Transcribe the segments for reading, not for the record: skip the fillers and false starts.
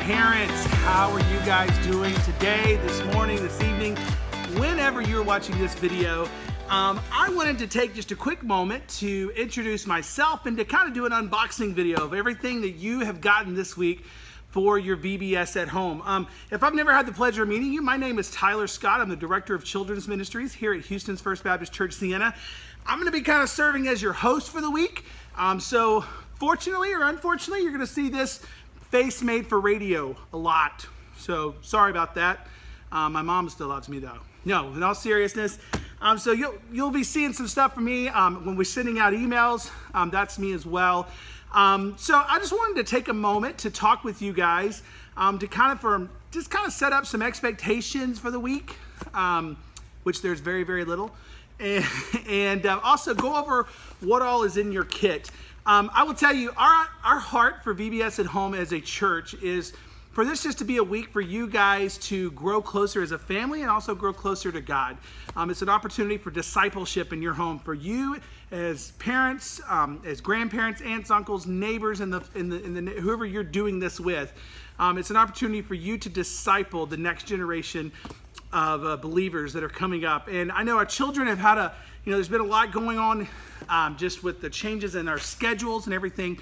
parents. How are you guys doing today, this morning, this evening, whenever you're watching this video? I wanted to take just a quick moment to introduce myself and to kind of do an unboxing video of everything that you have gotten this week for your VBS at home. If I've never had the pleasure of meeting you, my name is Tyler Scott. I'm the Director of Children's Ministries here at Houston's First Baptist Church, Sienna. I'm going to be kind of serving as your host for the week. So fortunately or unfortunately, you're going to see this face made for radio a lot. So sorry about that. My mom still loves me though. No, in all seriousness. So you'll be seeing some stuff from me when we're sending out emails. That's me as well. So I just wanted to take a moment to talk with you guys to kind of set up some expectations for the week, which there's very, very little. And also go over what all is in your kit. I will tell you, our heart for VBS at Home as a church is for this just to be a week for you guys to grow closer as a family and also grow closer to God. It's an opportunity for discipleship in your home for you as parents, as grandparents, aunts, uncles, neighbors, and whoever you're doing this with. It's an opportunity for you to disciple the next generation of believers that are coming up. And I know our children have had there's been a lot going on just with the changes in our schedules and everything.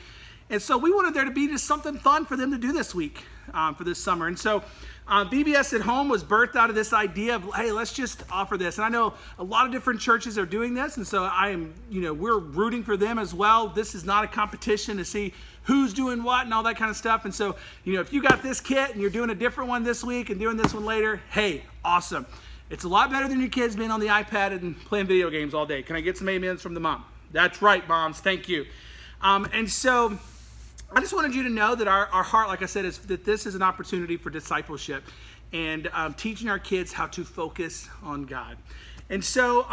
And so we wanted there to be just something fun for them to do this week, for this summer. And so VBS at Home was birthed out of this idea of, hey, let's just offer this. And I know a lot of different churches are doing this. And so we're rooting for them as well. This is not a competition to see who's doing what and all that kind of stuff. And so, if you got this kit and you're doing a different one this week and doing this one later, hey, awesome. It's a lot better than your kids being on the iPad and playing video games all day. Can I get some amens from the mom? That's right, moms. Thank you. And so I just wanted you to know that our heart, like I said, is that this is an opportunity for discipleship and teaching our kids how to focus on God. And so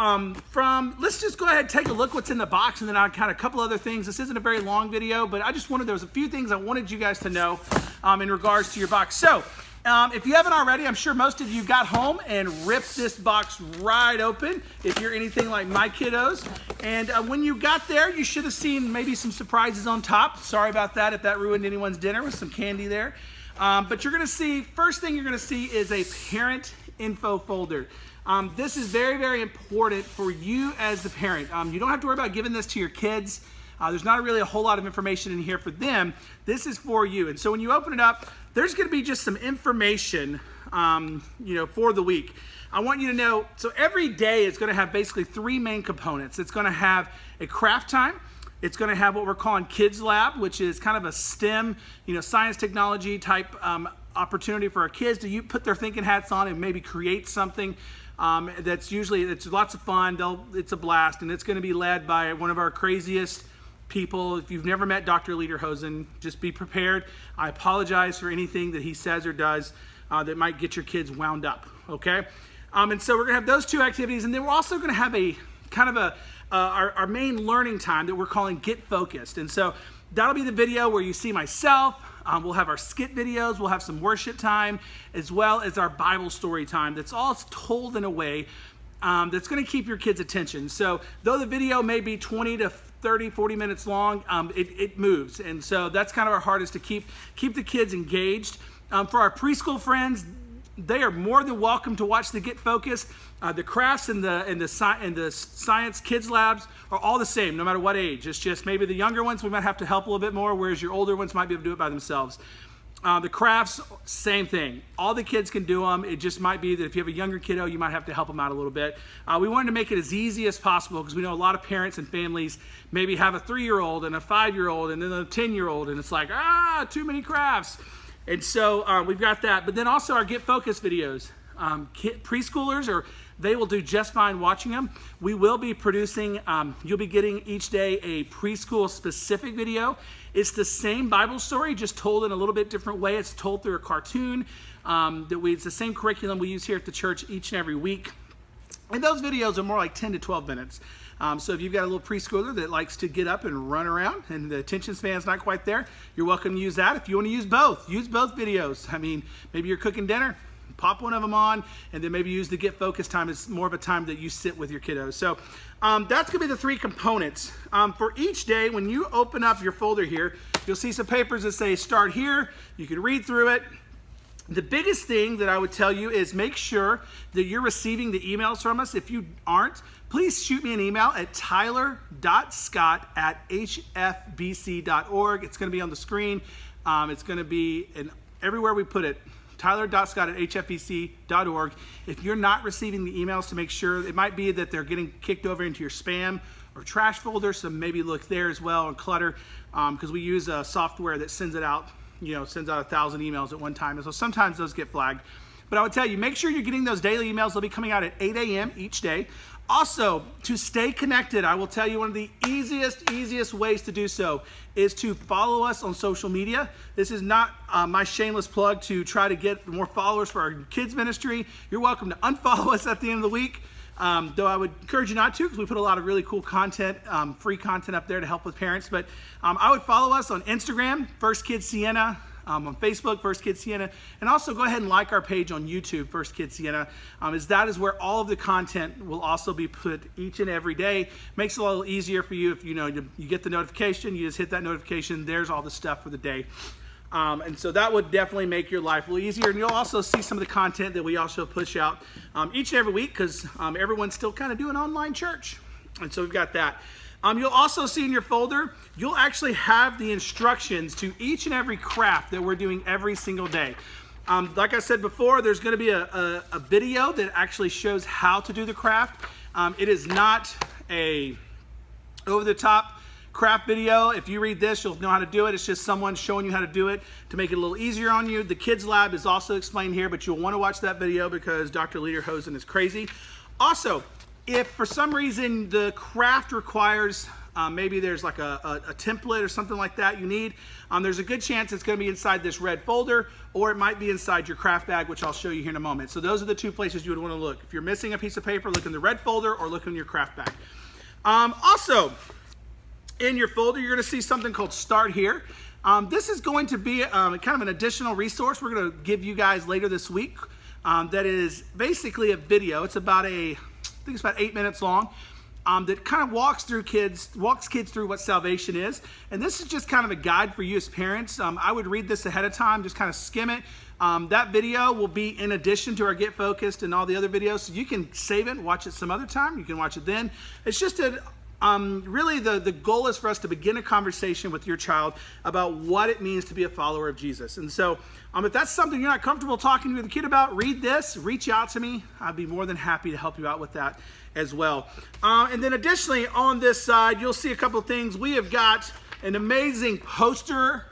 let's just go ahead and take a look what's in the box, and then I'll kind of a couple other things. This isn't a very long video, but there was a few things I wanted you guys to know in regards to your box. So if you haven't already, I'm sure most of you got home and ripped this box right open, if you're anything like my kiddos. And when you got there, you should have seen maybe some surprises on top. Sorry about that if that ruined anyone's dinner with some candy there. But first thing you're going to see is a parent info folder. This is very, very important for you as the parent. You don't have to worry about giving this to your kids. There's not really a whole lot of information in here for them. This is for you. And so when you open it up, there's going to be just some information, for the week. I want you to know, so every day is going to have basically three main components. It's going to have a craft time. It's going to have what we're calling Kids Lab, which is kind of a STEM, science, technology type opportunity for our kids to put their thinking hats on and maybe create something. It's lots of fun. It's a blast, and it's going to be led by one of our craziest people. If you've never met Dr. Lederhosen, just be prepared. I apologize for anything that he says or does that might get your kids wound up, okay? And so we're going to have those two activities, and then we're also going to have a kind of our main learning time that we're calling Get Focused. And so that'll be the video where you see myself. We'll have our skit videos. We'll have some worship time, as well as our Bible story time. That's all told in a way that's going to keep your kids' attention. So though the video may be 20 to 30, 40 minutes long, it moves. And so that's kind of our heart, is to keep the kids engaged. For our preschool friends, they are more than welcome to watch the Get Focused. The crafts and the science kids labs are all the same, no matter what age. It's just maybe the younger ones we might have to help a little bit more, whereas your older ones might be able to do it by themselves. The crafts, same thing. All the kids can do them. It just might be that if you have a younger kiddo, you might have to help them out a little bit. We wanted to make it as easy as possible because we know a lot of parents and families maybe have a 3-year-old and a 5-year-old and then a 10-year-old, and it's like, too many crafts. And so we've got that. But then also our Get Focused videos. Preschoolers, they will do just fine watching them. We will be producing, you'll be getting each day a preschool specific video. It's the same Bible story, just told in a little bit different way. It's told through a cartoon. It's the same curriculum we use here at the church each and every week. And those videos are more like 10 to 12 minutes. So if you've got a little preschooler that likes to get up and run around and the attention span's not quite there, you're welcome to use that. If you want to use both videos. I mean, maybe you're cooking dinner, pop one of them on, and then maybe use the Get Focused time as more of a time that you sit with your kiddos. So that's going to be the three components. For each day, when you open up your folder here, you'll see some papers that say start here. You can read through it. The biggest thing that I would tell you is make sure that you're receiving the emails from us. If you aren't, please shoot me an email at tyler.scott@hfbc.org. It's going to be on the screen. It's going to be everywhere we put it. tyler.scott@hfbc.org. If you're not receiving the emails, to make sure, it might be that they're getting kicked over into your spam or trash folder, so maybe look there as well, and clutter, because we use a software that sends it out, sends out 1,000 emails at one time, and so sometimes those get flagged. But I would tell you, make sure you're getting those daily emails. They'll be coming out at 8 a.m. each day. Also, to stay connected, I will tell you one of the easiest ways to do so is to follow us on social media. This is not my shameless plug to try to get more followers for our kids ministry. You're welcome to unfollow us at the end of the week. Though I would encourage you not to, because we put a lot of really cool content, free content up there to help with parents. But I would follow us on Instagram, First Kids Sienna, on Facebook, First Kids Sienna, and also go ahead and like our page on YouTube, First Kids Sienna, as that is where all of the content will also be put each and every day. Makes it a little easier for you if you get the notification, you just hit that notification, there's all the stuff for the day. And so that would definitely make your life a little easier. And you'll also see some of the content that we also push out each and every week, because everyone's still kind of doing online church. And so we've got that. You'll also see in your folder, you'll actually have the instructions to each and every craft that we're doing every single day. Like I said before, there's going to be a video that actually shows how to do the craft. It is not a over-the-top craft video. If you read this, you'll know how to do it. It's just someone showing you how to do it to make it a little easier on you. The kids lab is also explained here, but you'll want to watch that video because Dr. Lederhosen is crazy. Also, if for some reason the craft requires maybe there's like a template or something like that you need, there's a good chance it's going to be inside this red folder, or it might be inside your craft bag, which I'll show you here in a moment. So those are the two places you would want to look. If you're missing a piece of paper, look in the red folder or look in your craft bag. Also, in your folder, you're going to see something called Start Here. This is going to be kind of an additional resource we're going to give you guys later this week. That is basically a video. It's about I think it's about 8 minutes long. That kind of walks kids through what salvation is. And this is just kind of a guide for you as parents. I would read this ahead of time, just kind of skim it. That video will be in addition to our Get Focused and all the other videos. So you can save it and watch it some other time. You can watch it then. It's just really the goal is for us to begin a conversation with your child about what it means to be a follower of Jesus. And so if that's something you're not comfortable talking to the kid about, read this, reach out to me. I'd be more than happy to help you out with that as well. And then additionally, on this side, you'll see a couple of things. We have got an amazing poster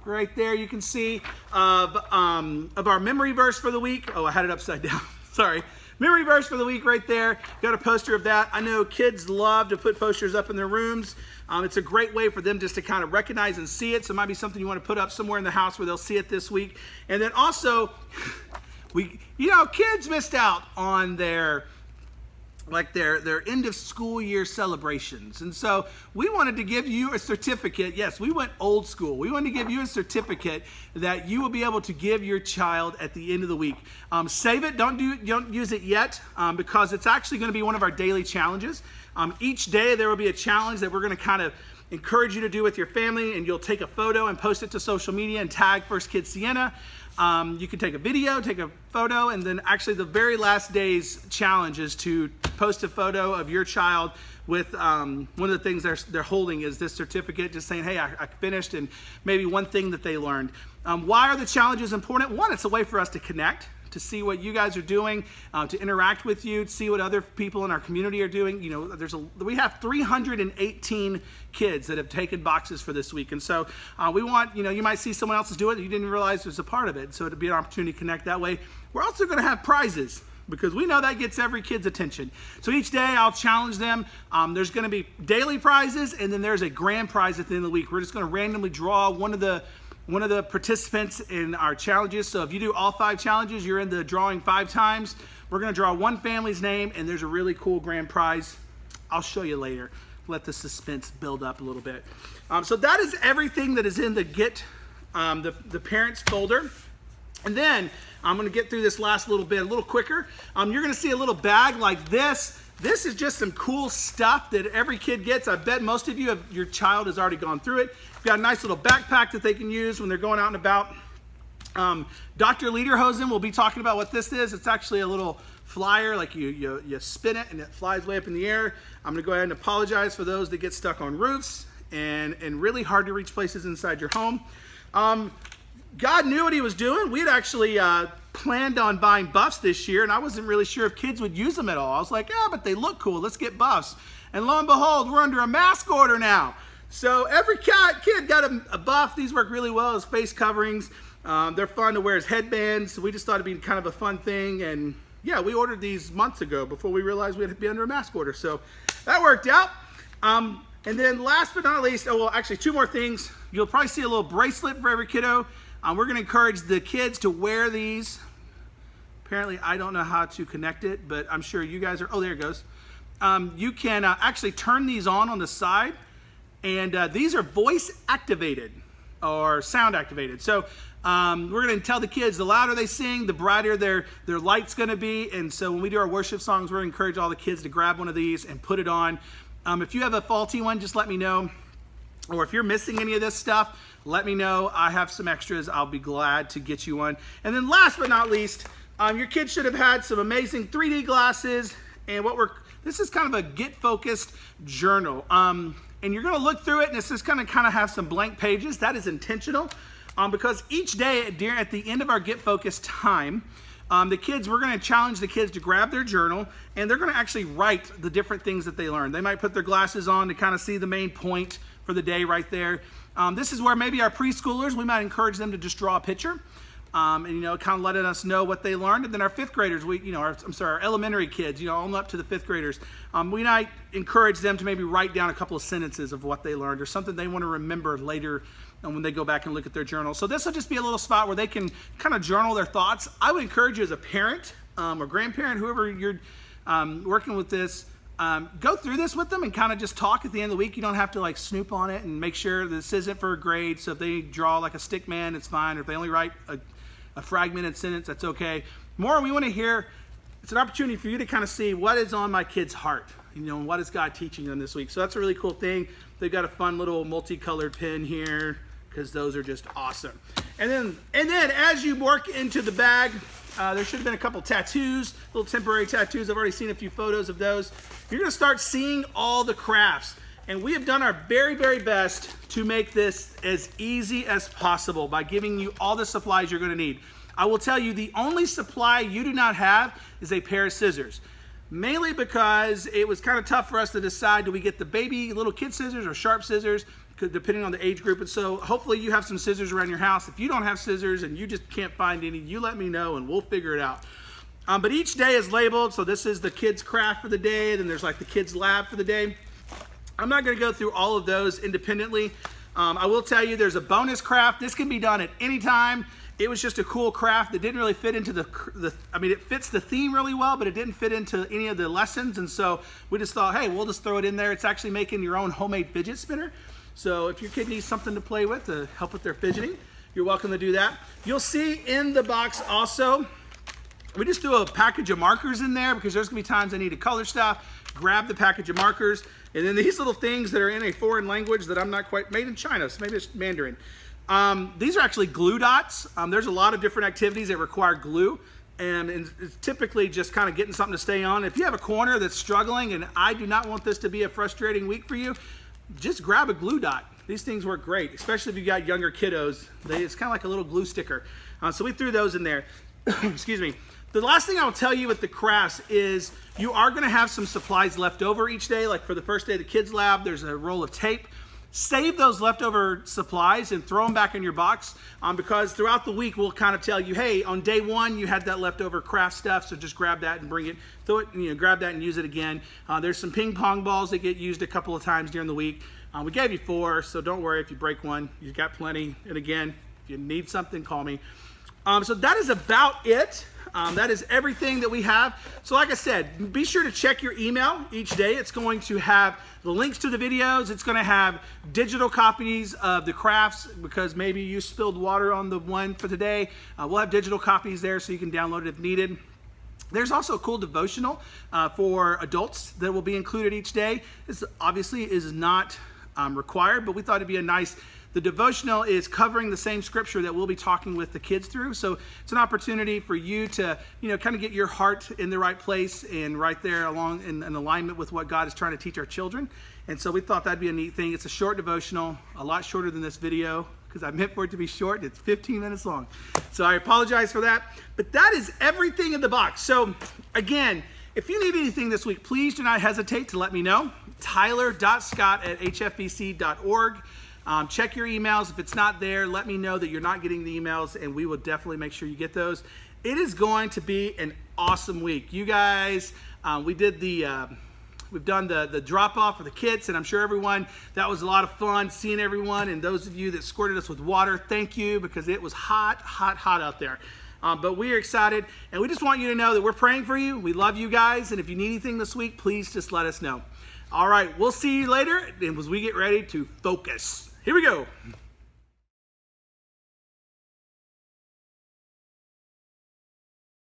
right there you can see of our memory verse for the week. Oh, I had it upside down. Sorry. Memory verse for the week right there. Got a poster of that. I know kids love to put posters up in their rooms. It's a great way for them just to kind of recognize and see it. So it might be something you want to put up somewhere in the house where they'll see it this week. And then also, kids missed out on their end of school year celebrations. And so we wanted to give you a certificate. Yes, we went old school. We wanted to give you a certificate that you will be able to give your child at the end of the week. Save it. Don't use it yet because it's actually going to be one of our daily challenges. Each day there will be a challenge that we're going to kind of encourage you to do with your family, and you'll take a photo and post it to social media and tag First Kids Sienna. You can take a video, take a photo, and then actually the very last day's challenge is to post a photo of your child with one of the things they're holding is this certificate, just saying, hey, I finished, and maybe one thing that they learned. Why are the challenges important? One, it's a way for us to connect, to see what you guys are doing, to interact with you, to see what other people in our community are doing. We have 318 kids that have taken boxes for this week. And so we want, you might see someone else is doing it, you didn't realize was a part of it. So it'd be an opportunity to connect that way. We're also going to have prizes, because we know that gets every kid's attention. So each day I'll challenge them. There's going to be daily prizes, and then there's a grand prize at the end of the week. We're just going to randomly draw one of the participants in our challenges. So if you do all 5 challenges, you're in the drawing 5 times. We're going to draw one family's name, and there's a really cool grand prize. I'll show you later. Let the suspense build up a little bit. So that is everything that is in the the parents folder. And then I'm going to get through this last little bit a little quicker. You're going to see a little bag like this. This is just some cool stuff that every kid gets. I bet most of you your child has already gone through it. You've got a nice little backpack that they can use when they're going out and about. Dr. Lederhosen will be talking about what this is. It's actually a little flyer, like you spin it and it flies way up in the air. I'm gonna go ahead and apologize for those that get stuck on roofs and really hard to reach places inside your home. God knew what he was doing. We had actually planned on buying buffs this year, and I wasn't really sure if kids would use them at all. I was like, yeah, but they look cool, let's get buffs. And lo and behold, we're under a mask order now. So every kid got a buff. These work really well as face coverings. They're fun to wear as headbands. So we just thought it'd be kind of a fun thing. And yeah, we ordered these months ago before we realized we had to be under a mask order. So that worked out. And then last but not least, well, actually 2 more things. You'll probably see a little bracelet for every kiddo. We're gonna encourage the kids to wear these. Apparently, I don't know how to connect it, but I'm sure you guys are, oh, there it goes. You can actually turn these on the side. And these are voice activated or sound activated. So we're going to tell the kids the louder they sing, the brighter their light's going to be. And so when we do our worship songs, we're going to encourage all the kids to grab one of these and put it on. If you have a faulty one, just let me know. Or if you're missing any of this stuff, let me know. I have some extras. I'll be glad to get you one. And then last but not least, your kids should have had some amazing 3D glasses. And this is kind of a get-focused journal. And you're going to look through it, and it's just going to kind of have some blank pages. That is intentional because each day at the end of our Get Focused time, we're going to challenge the kids to grab their journal, and they're going to actually write the different things that they learned. They might put their glasses on to kind of see the main point for the day right there. This is where maybe our preschoolers, we might encourage them to just draw a picture. And kind of letting us know what they learned. And then our 5th graders, our elementary kids, on up to the 5th graders, we might encourage them to maybe write down a couple of sentences of what they learned or something they want to remember later when they go back and look at their journal. So this will just be a little spot where they can kind of journal their thoughts. I would encourage you as a parent or grandparent, whoever you're working with this, go through this with them and kind of just talk at the end of the week. You don't have to like snoop on it and make sure this isn't for a grade. So if they draw like a stick man, it's fine. Or if they only write a fragmented sentence, that's okay. More, we want to hear, it's an opportunity for you to kind of see what is on my kid's heart, and what is God teaching them this week. So that's a really cool thing. They've got a fun little multicolored pen here because those are just awesome. And then as you work into the bag, there should have been a couple tattoos, little temporary tattoos. I've already seen a few photos of those. You're going to start seeing all the crafts. And we have done our very, very best to make this as easy as possible by giving you all the supplies you're going to need. I will tell you the only supply you do not have is a pair of scissors. Mainly because it was kind of tough for us to decide, do we get the baby little kid scissors or sharp scissors, depending on the age group. And so hopefully you have some scissors around your house. If you don't have scissors and you just can't find any, you let me know and we'll figure it out. But each day is labeled. So this is the kids' craft for the day. Then there's like the kids' lab for the day. I'm not going to go through all of those independently. I will tell you there's a bonus craft. This can be done at any time. It was just a cool craft that didn't really fit into it fits the theme really well, but it didn't fit into any of the lessons. And so we just thought, hey, we'll just throw it in there. It's actually making your own homemade fidget spinner. So if your kid needs something to play with to help with their fidgeting, you're welcome to do that. You'll see in the box also, we just threw a package of markers in there because there's going to be times I need to color stuff. Grab the package of markers. And then these little things that are in a foreign language that I'm not quite, made in China, so maybe it's Mandarin. These are actually glue dots. There's a lot of different activities that require glue. And it's typically just kind of getting something to stay on. If you have a corner that's struggling, and I do not want this to be a frustrating week for you, just grab a glue dot. These things work great, especially if you got younger kiddos. It's kind of like a little glue sticker. So we threw those in there. Excuse me. The last thing I'll tell you with the crafts is you are going to have some supplies left over each day. Like for the first day of the kids lab, there's a roll of tape. Save those leftover supplies and throw them back in your box because throughout the week we'll kind of tell you, hey, on day 1 you had that leftover craft stuff, so just grab that and bring it, throw it, grab that and use it again. There's some ping pong balls that get used a couple of times during the week. We gave you 4, so don't worry if you break one, you've got plenty. And again, if you need something, call me. So that is about it. That is everything that we have. So like I said, be sure to check your email each day. It's going to have the links to the videos. It's going to have digital copies of the crafts because maybe you spilled water on the one for today. We'll have digital copies there so you can download it if needed. There's also a cool devotional for adults that will be included each day. This obviously is not required, but we thought it'd be a nice The devotional is covering the same scripture that we'll be talking with the kids through. So it's an opportunity for you to, kind of get your heart in the right place and right there along in alignment with what God is trying to teach our children. And so we thought that'd be a neat thing. It's a short devotional, a lot shorter than this video, because I meant for it to be short. It's 15 minutes long. So I apologize for that. But that is everything in the box. So again, if you need anything this week, please do not hesitate to let me know. tyler.scott@hfbc.org. Check your emails. If it's not there, let me know that you're not getting the emails, and we will definitely make sure you get those. It is going to be an awesome week. You guys, we've done the drop-off for the kits, and I'm sure that was a lot of fun seeing everyone, and those of you that squirted us with water, thank you, because it was hot, hot, hot out there. But we are excited, and we just want you to know that we're praying for you. We love you guys, and if you need anything this week, please just let us know. All right, we'll see you later as we get ready to focus. Here we go.